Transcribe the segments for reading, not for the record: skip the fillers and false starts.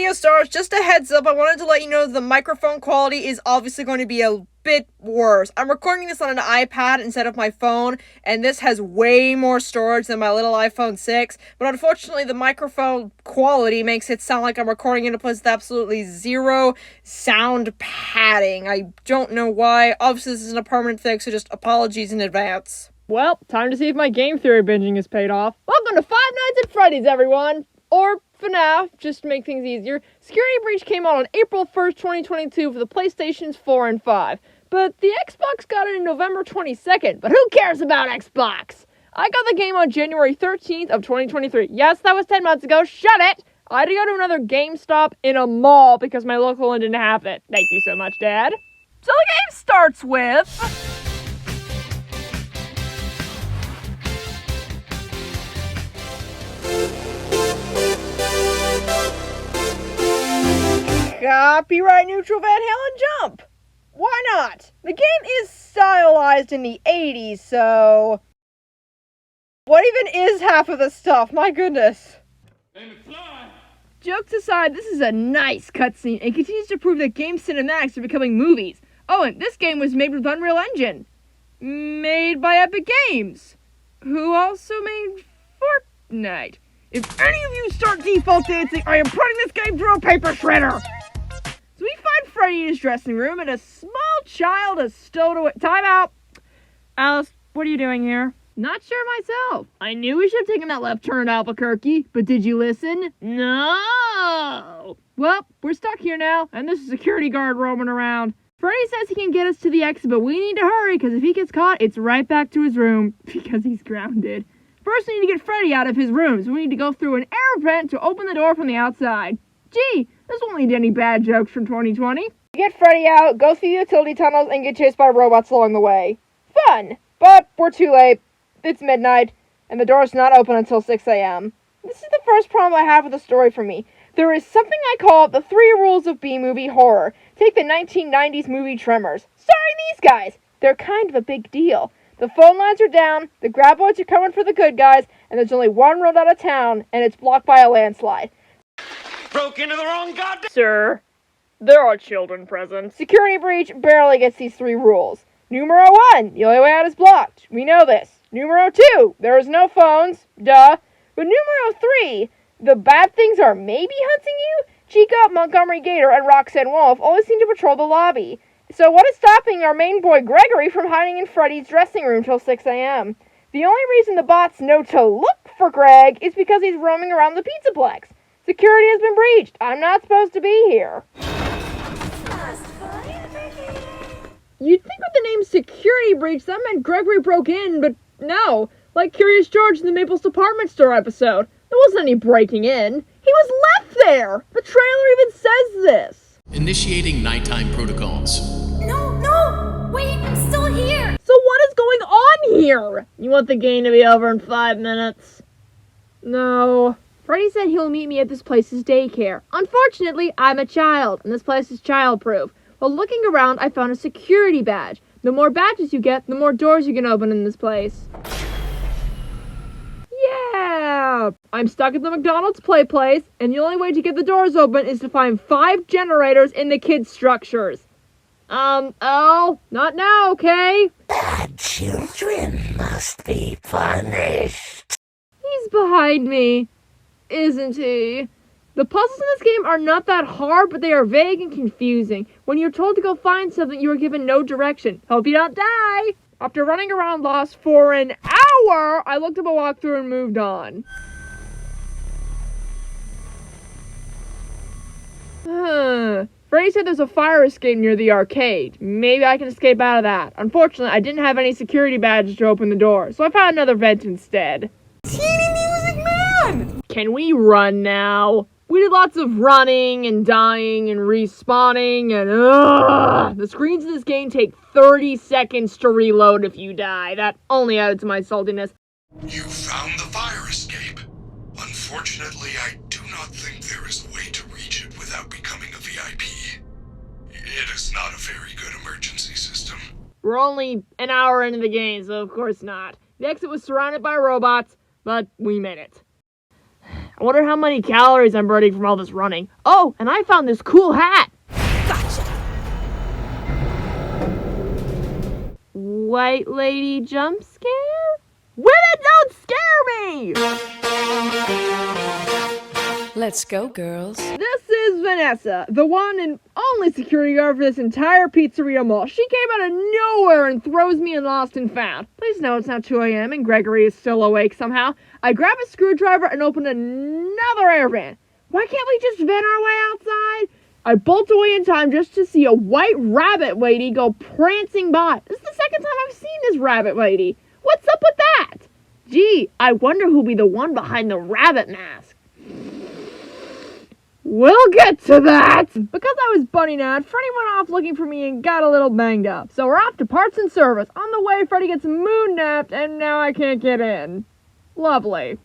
video starts, just a heads up, I wanted to let you know the microphone quality is obviously going to be a bit worse. I'm recording this on an iPad instead of my phone, and this has way more storage than my little iPhone 6, but unfortunately the microphone quality makes it sound like I'm recording in a place with absolutely zero sound padding. I don't know why. Obviously this isn't a permanent fix, so just apologies in advance. Well, time to see if my game theory binging has paid off. Welcome to Five Nights at Freddy's, everyone! Or FNAF, just to make things easier. Security Breach came out on April 1st, 2022 for the PlayStations 4 and 5. But the Xbox got it in November 22nd. But who cares about Xbox? I got the game on January 13th of 2023. Yes, that was 10 months ago. Shut it! I had to go to another GameStop in a mall because my local one didn't have it. Thank you so much, Dad. So the game starts with... Copyright neutral Van Halen jump! Why not? The game is stylized in the 80s, so... What even is half of the stuff? My goodness. Hey, McFly! Jokes aside, this is a nice cutscene and continues to prove that game cinematics are becoming movies. Oh, and this game was made with Unreal Engine. Made by Epic Games, who also made Fortnite. If any of you start default dancing, I am putting this game through a paper shredder! So we find Freddy in his dressing room, and a small child is stowed away. Time out! Alice, what are you doing here? Not sure myself. I knew we should have taken that left turn at Albuquerque, but did you listen? No! Well, we're stuck here now, and there's a security guard roaming around. Freddy says he can get us to the exit, but we need to hurry, because if he gets caught, it's right back to his room, because he's grounded. First, we need to get Freddy out of his room, so we need to go through an air vent to open the door from the outside. Gee, this won't lead to any bad jokes from 2020. Get Freddy out, go through the utility tunnels, and get chased by robots along the way. Fun! But we're too late. It's midnight, and the door's not open until 6 a.m. This is the first problem I have with the story for me. There is something I call the 3 rules of B-movie horror. Take the 1990s movie Tremors. Starring these guys! They're kind of a big deal. The phone lines are down, the graboids are coming for the good guys, and there's only one road out of town, and it's blocked by a landslide. Broke into the wrong goddamn... Sir, there are children present. Security Breach barely gets these 3 rules. Numero 1, the only way out is blocked. We know this. Numero 2, there is no phones. Duh. But numero 3, the bad things are maybe hunting you? Chica, Montgomery Gator, and Roxanne Wolf always seem to patrol the lobby. So what is stopping our main boy Gregory from hiding in Freddy's dressing room till 6 a.m.? The only reason the bots know to look for Greg is because he's roaming around the Pizzaplex. Security has been breached. I'm not supposed to be here. You'd think with the name Security Breach that meant Gregory broke in, but no. Like Curious George in the Maples Department Store episode. There wasn't any breaking in. He was left there! The trailer even says this! Initiating nighttime protocols. No! Wait, I'm still here! So what is going on here? You want the game to be over in 5 minutes? No. Freddy said he'll meet me at this place's daycare. Unfortunately, I'm a child, and this place is childproof. While looking around, I found a security badge. The more badges you get, the more doors you can open in this place. Yeah! I'm stuck at the McDonald's play place, and the only way to get the doors open is to find 5 generators in the kids' structures. Oh, not now, okay? Bad children must be punished. He's behind me, isn't he? The puzzles in this game are not that hard, but they are vague and confusing. When you're told to go find something, you are given no direction. Hope you don't die! After running around lost for an hour, I looked up a walkthrough and moved on. Freddy said there's a fire escape near the arcade. Maybe I can escape out of that. Unfortunately, I didn't have any security badges to open the door, so I found another vent instead. Teeny Music Man! Can we run now? We did lots of running and dying and respawning and the screens in this game take 30 seconds to reload if you die. That only added to my saltiness. You found the fire escape. Unfortunately, I do not think there is a way to reach it without becoming a VIP. It is not a very good emergency system. We're only an hour into the game, so of course not. The exit was surrounded by robots, but we made it. I wonder how many calories I'm burning from all this running. Oh, and I found this cool hat. Gotcha. White lady jump scare? Women don't scare me! Let's go, girls. This is Vanessa, the one and only security guard for this entire pizzeria mall. She came out of nowhere and throws me in Lost and Found. Please know it's now 2 a.m. and Gregory is still awake somehow. I grab a screwdriver and open another air vent. Why can't we just vent our way outside? I bolt away in time just to see a white rabbit lady go prancing by. This is the second time I've seen this rabbit lady. What's up with that? Gee, I wonder who'll be the one behind the rabbit mask. We'll get to that! Because I was bunny out, Freddy went off looking for me and got a little banged up. So we're off to parts and service. On the way, Freddy gets moon napped and now I can't get in. Lovely.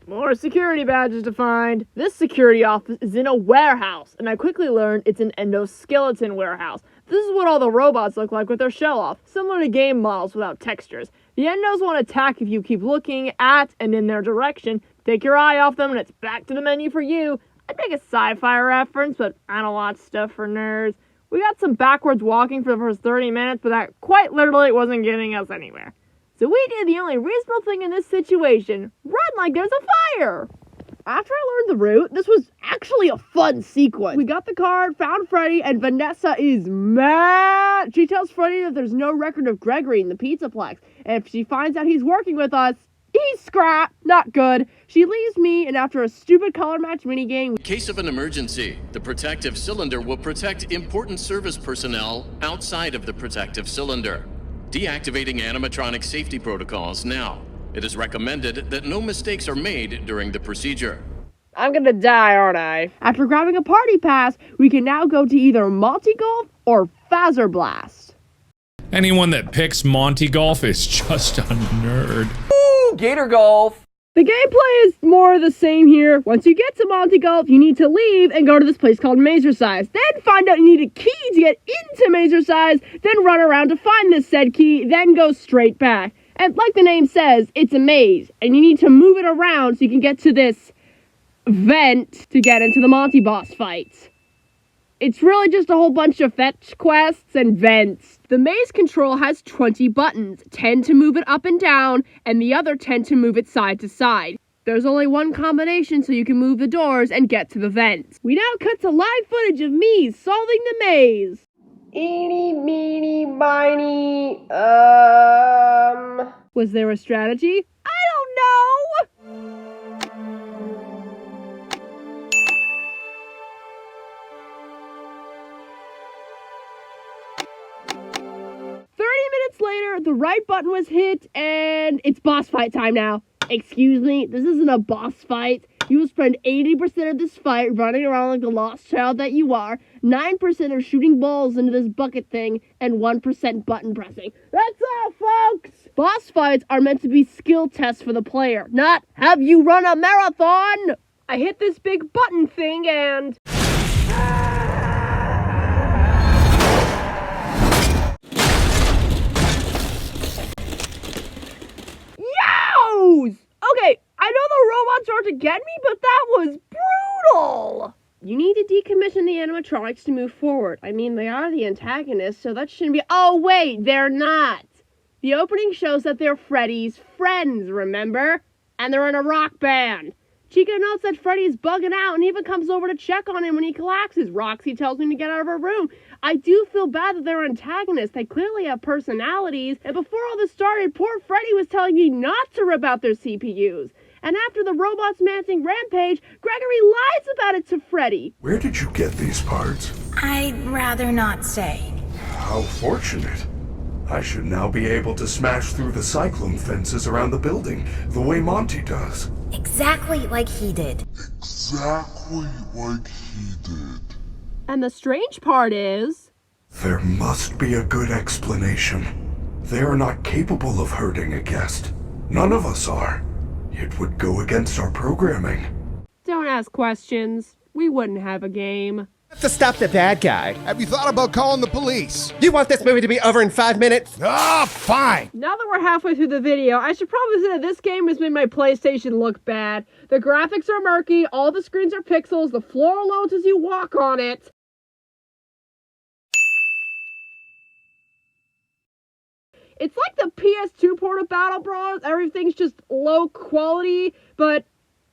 More security badges to find. This security office is in a warehouse, and I quickly learned it's an endoskeleton warehouse. This is what all the robots look like with their shell off, similar to game models without textures. The endos won't attack if you keep looking at and in their direction. Take your eye off them and it's back to the menu for you. I'd make a sci-fi reference, but I don't watch stuff for nerds. We got some backwards walking for the first 30 minutes, but that quite literally wasn't getting us anywhere. So we did the only reasonable thing in this situation, run like there's a fire! After I learned the route, this was actually a fun sequence. We got the card, found Freddy, and Vanessa is mad! She tells Freddy that there's no record of Gregory in the Pizzaplex, and if she finds out he's working with us, he's scrap, not good. She leaves me, and after a stupid color match minigame... In case of an emergency, the protective cylinder will protect important service personnel outside of the protective cylinder. Deactivating animatronic safety protocols now. It is recommended that no mistakes are made during the procedure. I'm gonna die, aren't I? After grabbing a party pass, we can now go to either Monty Golf or Phaser Blast. Anyone that picks Monty Golf is just a nerd. Ooh, Gator Golf! The gameplay is more of the same here. Once you get to Monty Golf, you need to leave and go to this place called Mazercise. Then find out you need a key to get into Mazercise, then run around to find this said key, then go straight back. And like the name says, it's a maze, and you need to move it around so you can get to this vent to get into the Monty boss fight. It's really just a whole bunch of fetch quests and vents. The maze control has 20 buttons, 10 to move it up and down, and the other 10 to move it side to side. There's only one combination so you can move the doors and get to the vents. We now cut to live footage of me solving the maze. Eeny, meeny, miny, Was there a strategy? I don't know! 30 minutes later, the right button was hit, and it's boss fight time now. Excuse me, this isn't a boss fight. You will spend 80% of this fight running around like the lost child that you are, 9% are shooting balls into this bucket thing, and 1% button pressing. That's all, folks! Boss fights are meant to be skill tests for the player, not have you run a marathon! I hit this big button thing and... Okay, I know the robots are out to get me, but that was brutal! You need to decommission the animatronics to move forward. I mean, they are the antagonists, so that shouldn't be... Oh, wait, they're not! The opening shows that they're Freddy's friends, remember? And they're in a rock band. Chica notes that Freddy's bugging out and even comes over to check on him when he collapses. Roxy tells me to get out of her room. I do feel bad that they're antagonists. They clearly have personalities. And before all this started, poor Freddy was telling me not to rip out their CPUs. And after the robots mancing rampage, Gregory lies about it to Freddy. Where did you get these parts? I'd rather not say. How fortunate. I should now be able to smash through the cyclone fences around the building, the way Monty does. Exactly like he did. Exactly like he did. And the strange part is... There must be a good explanation. They are not capable of hurting a guest. None of us are. It would go against our programming. Don't ask questions. We wouldn't have a game. To stop the bad guy. Have you thought about calling the police? You want this movie to be over in 5 minutes? Ah, fine. Now that we're halfway through the video, I should probably say that this game has made my PlayStation look bad. The graphics are murky, all the screens are pixels, the floor loads as you walk on it. It's like the PS2 port of Battle Brawlers, everything's just low quality, but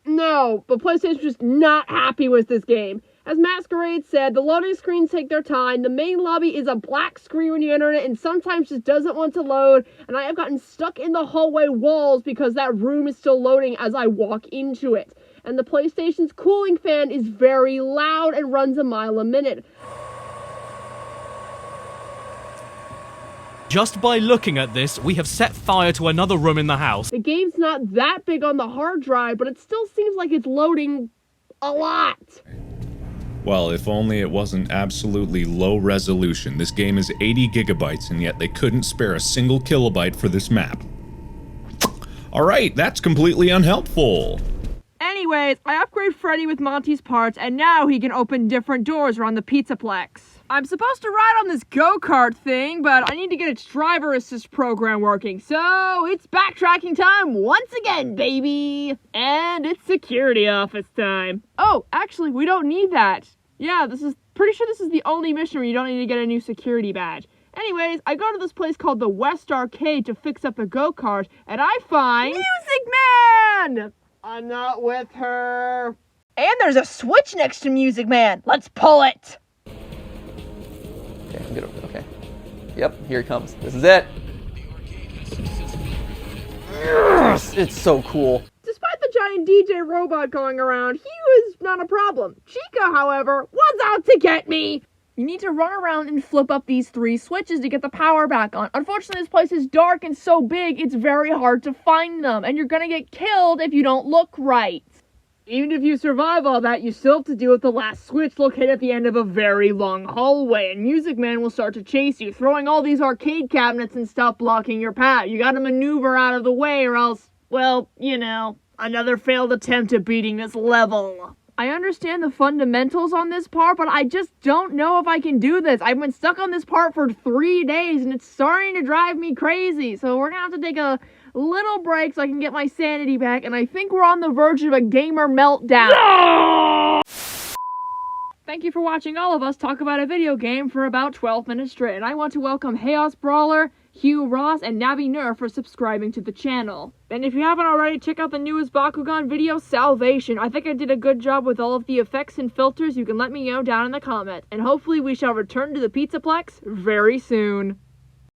no, the PlayStation's just not happy with this game. As Masquerade said, the loading screens take their time, the main lobby is a black screen when you enter it, and sometimes just doesn't want to load, and I have gotten stuck in the hallway walls because that room is still loading as I walk into it. And the PlayStation's cooling fan is very loud and runs a mile a minute. Just by looking at this, we have set fire to another room in the house. The game's not that big on the hard drive, but it still seems like it's loading a lot. Well, if only it wasn't absolutely low resolution. This game is 80 gigabytes, and yet they couldn't spare a single kilobyte for this map. Alright, that's completely unhelpful. Anyways, I upgrade Freddy with Monty's parts, and now he can open different doors around the Pizzaplex. I'm supposed to ride on this go-kart thing, but I need to get its driver assist program working, so it's backtracking time once again, baby! And it's security office time. Oh, actually, we don't need that. Yeah, pretty sure this is the only mission where you don't need to get a new security badge. Anyways, I go to this place called the West Arcade to fix up the go-kart, and I find... Music Man! I'm not with her. And there's a switch next to Music Man. Let's pull it! Okay, I'm good. Okay. Yep, here it comes. This is it. Yes, it's so cool. Despite the giant DJ robot going around, he was not a problem. Chica, however, was out to get me! You need to run around and flip up these 3 switches to get the power back on. Unfortunately, this place is dark and so big, it's very hard to find them, and you're gonna get killed if you don't look right. Even if you survive all that, you still have to deal with the last switch located at the end of a very long hallway, and Music Man will start to chase you, throwing all these arcade cabinets and stuff blocking your path. You gotta maneuver out of the way or else, well, you know, another failed attempt at beating this level. I understand the fundamentals on this part, but I just don't know if I can do this. I've been stuck on this part for 3 days, and it's starting to drive me crazy, so we're gonna have to take a little break so I can get my sanity back, and I think we're on the verge of a gamer meltdown. No! Thank you for watching all of us talk about a video game for about 12 minutes straight, and I want to welcome Chaos Brawler, Hugh Ross, and Navi Nerf for subscribing to the channel. And if you haven't already, check out the newest Bakugan video, Salvation. I think I did a good job with all of the effects and filters. You can let me know down in the comments, and hopefully we shall return to the Pizzaplex very soon.